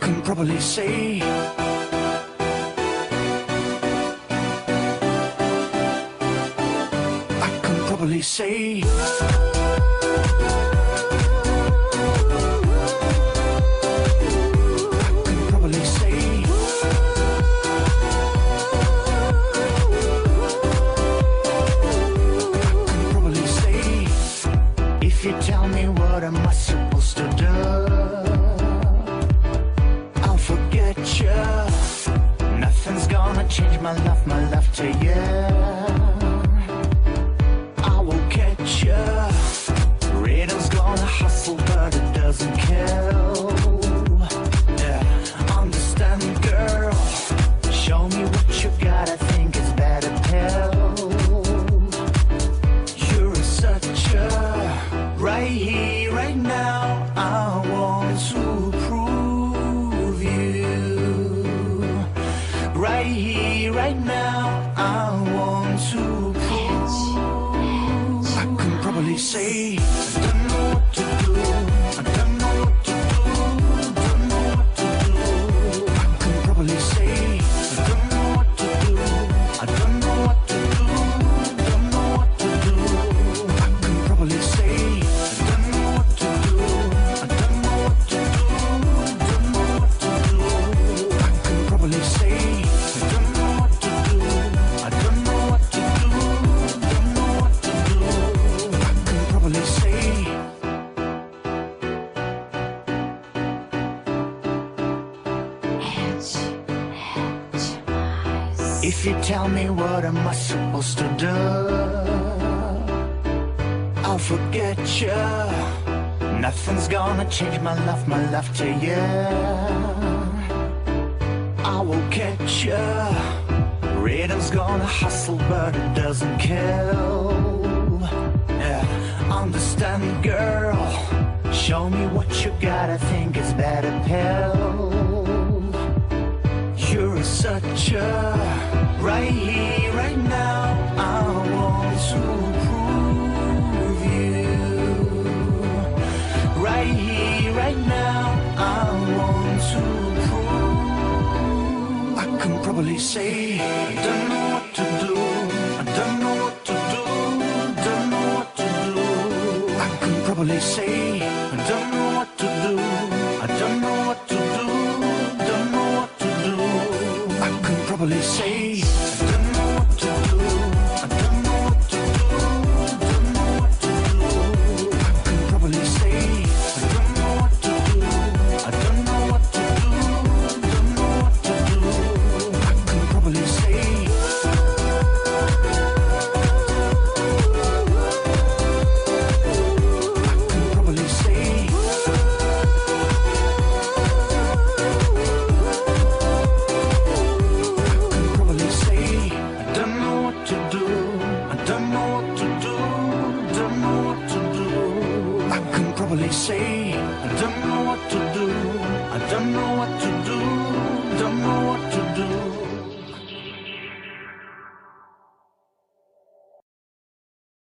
can probably say I can probably say if you tell me what am I supposed to do, I'll forget you. Nothing's gonna change my love to you. I will catch you. Rhythm's gonna hustle, but it doesn't kill. Yeah, understand, girl. Show me what you got. I think it's better pill. You're such a right here, right now, I want to prove you. Right here, right now, I want to prove. I can probably say I don't know what to do. I don't know what to do. Don't know what to do. I can probably say I don't know what to do. I don't know what to do. Don't know what to do. I can probably say if you tell me what am I supposed to do, I'll forget you. Nothing's gonna change my love to you. I will catch you. Rhythm's gonna hustle, but it doesn't kill. Yeah, understand, girl. Show me what you got. I think it's better pill. You're such a right here, right now, I want to prove you. Right here, right now, I want to prove. I can probably say I don't know what to do. I don't know what to do. Don't know what to do. I can probably say I don't know what to do. I don't know what to do. Don't know what to do. I can probably say I don't know what to do. I don't know what to do. Don't know what to do. I can probably say I don't know what to do. I don't know what to do. Don't know what to do. I can probably say say I don't know what to do. I don't know what to do. Don't know what to do.